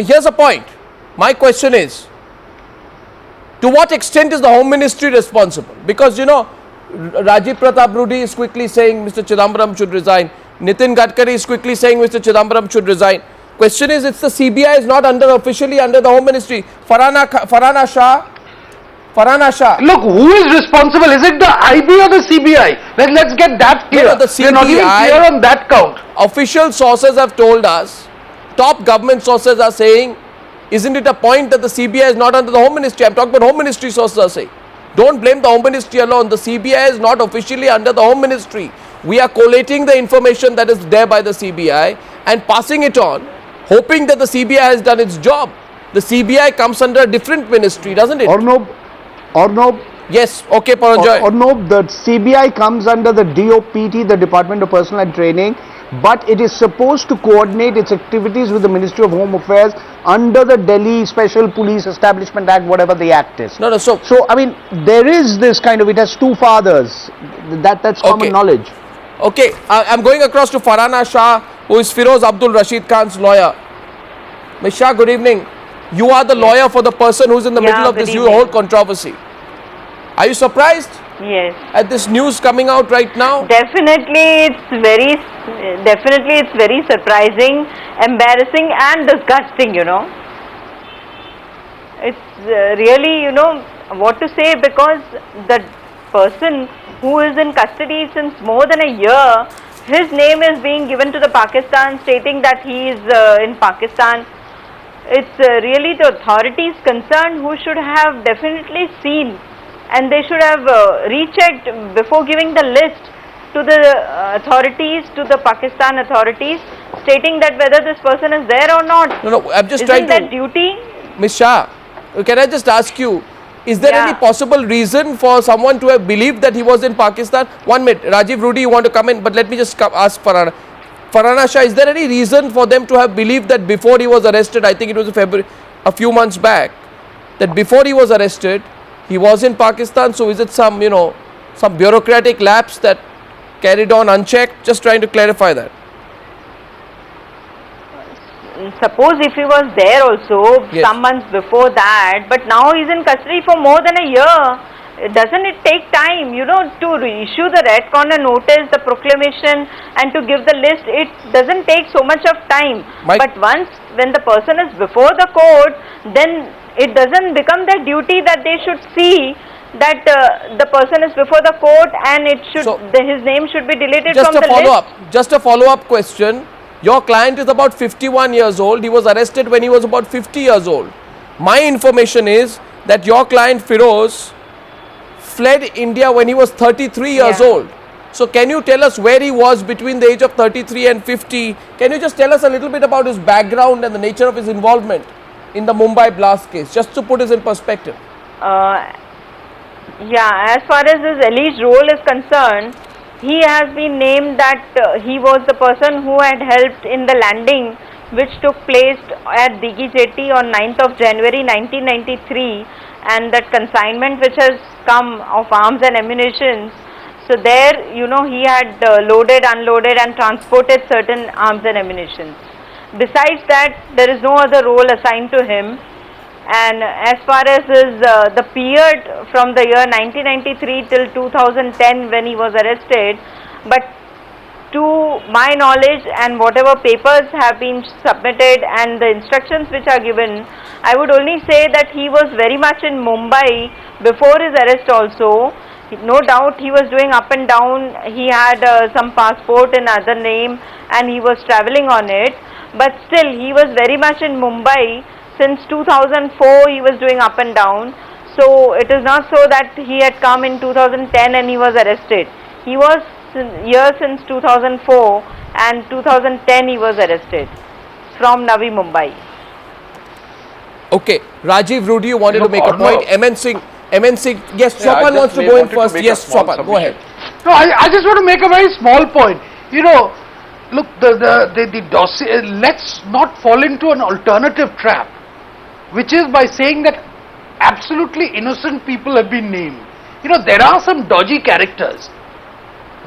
here's a point. My question is, to what extent is the Home Ministry responsible? Because Rajiv Pratap Rudy is quickly saying Mr. Chidambaram should resign. Nitin Gadkari is quickly saying Mr. Chidambaram should resign. Question is, it's the CBI is not officially under the Home Ministry. Farhana Shah. Look, who is responsible? Is it the IB or the CBI? Let's get that clear. No, the CBI, we're not even clear on that count. Official sources have told us, top government sources are saying, isn't it a point that the CBI is not under the Home Ministry? I'm talking about Home Ministry sources are saying. Don't blame the Home Ministry alone. The CBI is not officially under the Home Ministry. We are collating the information that is there by the CBI and passing it on, hoping that the CBI has done its job. The CBI comes under a different ministry, doesn't it? Or no. Yes, okay, Paranjoy. Or no, the CBI comes under the DOPT, the Department of Personnel and Training, but it is supposed to coordinate its activities with the Ministry of Home Affairs under the Delhi Special Police Establishment Act, whatever the act is. No, so I mean, there is this kind of, it has two fathers. That's common knowledge. Okay, I'm going across to Farhana Shah, who is Firoz Abdul Rashid Khan's lawyer. Ms. Shah, good evening. You are the lawyer for the person who's in the middle of this whole controversy. Are you surprised? Yes. At this news coming out right now? Definitely, it's very surprising, embarrassing, and disgusting. It's really, what to say, because the person who is in custody since more than a year, his name is being given to the Pakistan, stating that he is in Pakistan. It's really the authorities concerned who should have definitely seen, and they should have rechecked before giving the list to the authorities, to the Pakistan authorities, stating that whether this person is there or not. No, I'm just Isn't that duty? Ms. Shah, can I just ask you, is there any possible reason for someone to have believed that he was in Pakistan? 1 minute, Rajiv Rudy, you want to come in, but let me just ask Farhana. Farhana Shah, is there any reason for them to have believed that before he was arrested, I think it was February, a few months back, that before he was arrested, he was in Pakistan? So is it some, some bureaucratic lapse that carried on unchecked? Just trying to clarify that. Suppose if he was there also some months before that, but now he's in custody for more than a year. Doesn't it take time, to issue the red corner notice, the proclamation, and to give the list? It doesn't take so much of time. But once when the person is before the court, then it doesn't become their duty that they should see that the person is before the court, and it should his name should be deleted from the list. Just a follow-up question. Your client is about 51 years old. He was arrested when he was about 50 years old. My information is that your client Firoz fled India when he was 33 years old. So can you tell us where he was between the age of 33 and 50? Can you just tell us a little bit about his background and the nature of his involvement in the Mumbai blast case, just to put this in perspective? As far as his alleged role is concerned, he has been named that he was the person who had helped in the landing which took place at Dighi Jetty on 9th of January 1993, and that consignment which has come of arms and ammunition. So there, he had loaded, unloaded and transported certain arms and ammunition. Besides that, there is no other role assigned to him. And as far as his, the period from the year 1993 till 2010 when he was arrested, but to my knowledge and whatever papers have been submitted and the instructions which are given, I would only say that he was very much in Mumbai before his arrest also. No doubt he was doing up and down. He had some passport in other name and he was travelling on it. But still he was very much in Mumbai. Since 2004 he was doing up and down. So it is not so that he had come in 2010 and he was arrested. He was here since 2004 and 2010 he was arrested from Navi Mumbai. Okay, Rajiv Rudy, you wanted to make a point. MN Singh, yes, Sopan wants to go in first. Yes, Sopan, go ahead. No, I just want to make a very small point. Look, the dossier, let's not fall into an alternative trap, which is by saying that absolutely innocent people have been named. There are some dodgy characters.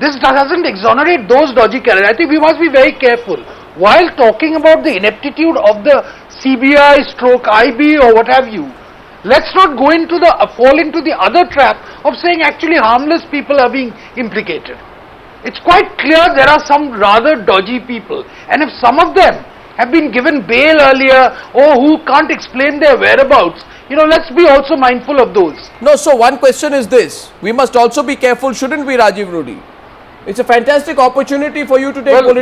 This doesn't exonerate those dodgy characters. I think we must be very careful. while talking about the ineptitude of the CBI stroke IB or what have you, let's not go into the fall into the other trap of saying actually harmless people are being implicated. It's quite clear there are some rather dodgy people, and if some of them have been given bail earlier or who can't explain their whereabouts, let's be also mindful of those. No, so one question is this. We must also be careful, shouldn't we, Rajiv Rudy? It's a fantastic opportunity for you to take no, 1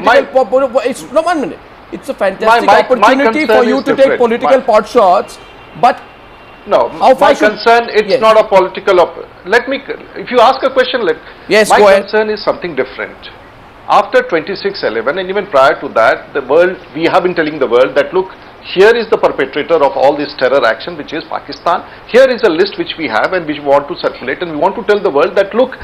minute. It's a fantastic opportunity for you to take political pot shots, but no, how far my concern, it's not a political, if you ask a question, yes, my go ahead. concern is something different. After 26/11 and even prior to that, the world, we have been telling the world that look, here is the perpetrator of all this terror action, which is Pakistan. Here is a list which we have and which we want to circulate, and we want to tell the world that look,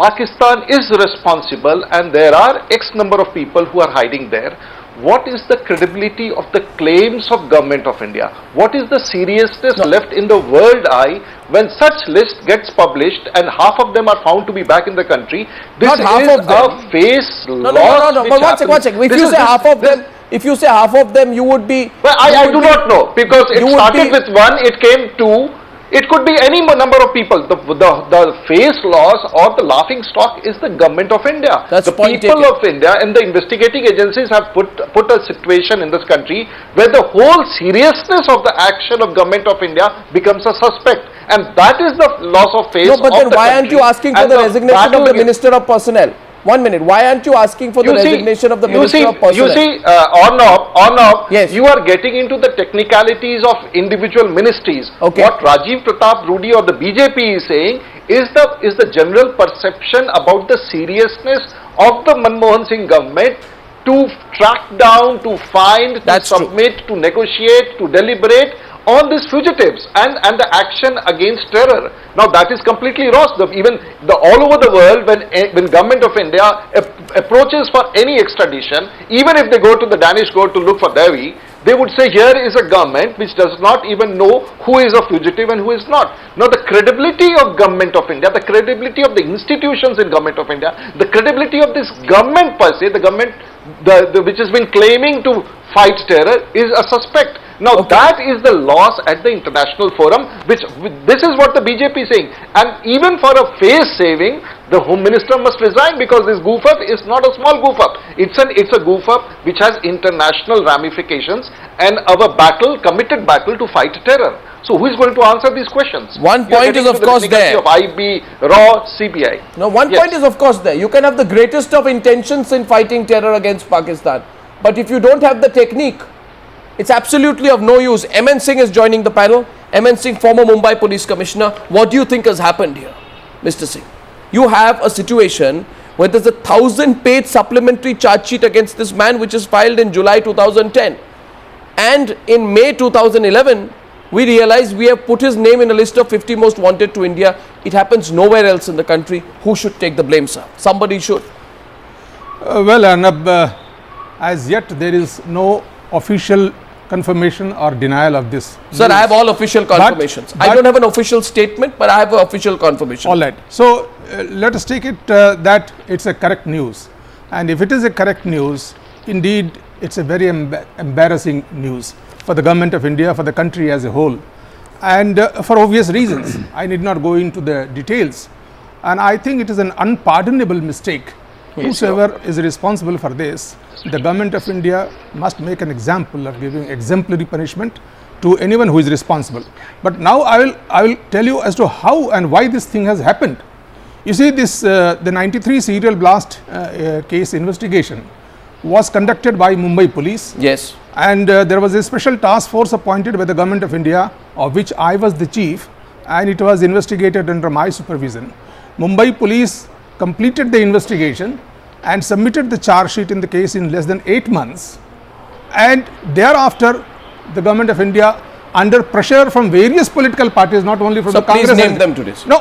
Pakistan is responsible and there are X number of people who are hiding there. What is the credibility of the claims of Government of India? What is the seriousness left in the world eye when such list gets published and half of them are found to be back in the country? This Not half is of them. a face No, loss. but one second. If you say half of them, you would be. Well, I do not know, because it started with one, it came two. It could be any number of people. The face loss or the laughing stock is the Government of India. That's the people of India and the investigating agencies have put a situation in this country where the whole seriousness of the action of Government of India becomes a suspect, and that is the loss of face. No, but then the why aren't you asking for the resignation of the Minister of Personnel? 1 minute. Why aren't you asking for the resignation of the Minister of Personnel? You see, on off, yes, you are getting into the technicalities of individual ministries. Okay. What Rajiv Pratap Rudy or the BJP is saying is the general perception about the seriousness of the Manmohan Singh government to track down, to find, to submit, to negotiate, to deliberate on these fugitives and the action against terror. Now that is completely lost. All over the world, when Government of India approaches for any extradition, even if they go to the Danish court to look for Devi, they would say here is a government which does not even know who is a fugitive and who is not. Now the credibility of Government of India, the credibility of the institutions in Government of India, the credibility of this government per se, the government which has been claiming to fight terror is a suspect. Now that is the loss at the international forum, this is what the BJP is saying, and even for a face saving, the Home Minister must resign, because this goof up is not a small goof up. It's a goof up which has international ramifications and our committed battle to fight terror. So who is going to answer these questions? One point is of course there. Of IB, RAW, CBI. No, one point is of course there. You can have the greatest of intentions in fighting terror against Pakistan, but if you don't have the technique, it's absolutely of no use. MN Singh is joining the panel. MN Singh, former Mumbai Police Commissioner. What do you think has happened here, Mr. Singh? You have a situation where there's a 1,000-page supplementary charge sheet against this man, which is filed in July 2010. And in May 2011, we realize we have put his name in a list of 50 most wanted to India. It happens nowhere else in the country. Who should take the blame, sir? Somebody should. Well, Arnab, as yet there is no official confirmation or denial of this. Sir, I have all official confirmations. I don't have an official statement, but I have an official confirmation. All right. So, let us take it that it's a correct news. And if it is a correct news, indeed, it's a very embarrassing news for the Government of India, for the country as a whole. And for obvious reasons, I need not go into the details. And I think it is an unpardonable mistake. Whosoever is responsible for this, the Government of India must make an example of giving exemplary punishment to anyone who is responsible. But now I will tell you as to how and why this thing has happened. You see, this the 93 serial blast case investigation was conducted by Mumbai Police. Yes. And there was a special task force appointed by the Government of India, of which I was the chief, and it was investigated under my supervision. Mumbai Police completed the investigation and submitted the charge sheet in the case in less than 8 months, and thereafter the Government of India, under pressure from various political parties, not only from the Congress. Please name them to this. No,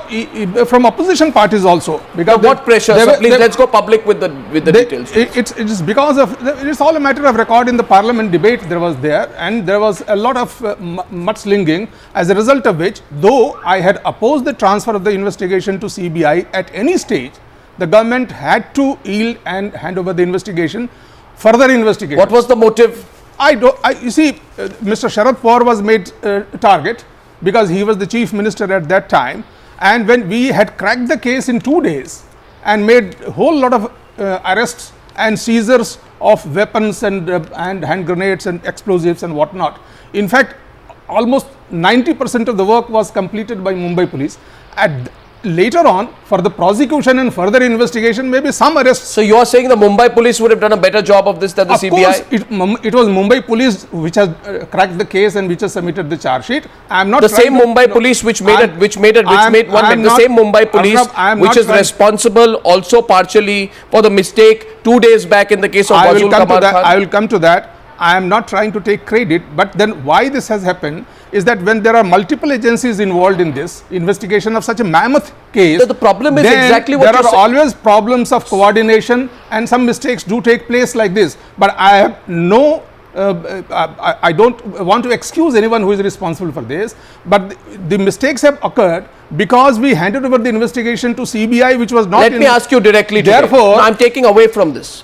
from opposition parties also. Because what pressure? So please let's go public with the details. It is because of, it's all a matter of record in the Parliament debate and there was a lot of mudslinging, as a result of which, though I had opposed the transfer of the investigation to CBI at any stage, the government had to yield and hand over the investigation further investigation. What was the motive? You see, Mr. Sharad Pawar was made target because he was the chief minister at that time, and when we had cracked the case in 2 days and made a whole lot of arrests and seizures of weapons and hand grenades and explosives and whatnot. In fact, almost 90% of the work was completed by Mumbai police. Later on, for the prosecution and further investigation, maybe some arrests. So you are saying the Mumbai police would have done a better job of this than the Of CBI? course, it was Mumbai police which has cracked the case and which has submitted the charge sheet. I am not The trying same to- Mumbai no, police which made I'm- the same Mumbai police which is responsible also partially for the mistake 2 days back in the case of I will Wazul come to Kamar that. Khan. I will come to that. I am not trying to take credit, but then why this has happened is that when there are multiple agencies involved in this investigation of such a mammoth case, The problem is then exactly what there you're are saying. always problems of coordination, and some mistakes do take place like this. But I have no. I don't want to excuse anyone who is responsible for this, but the mistakes have occurred because we handed over the investigation to CBI, which was not. Let me ask you directly today. Therefore, No, I'm taking away from this.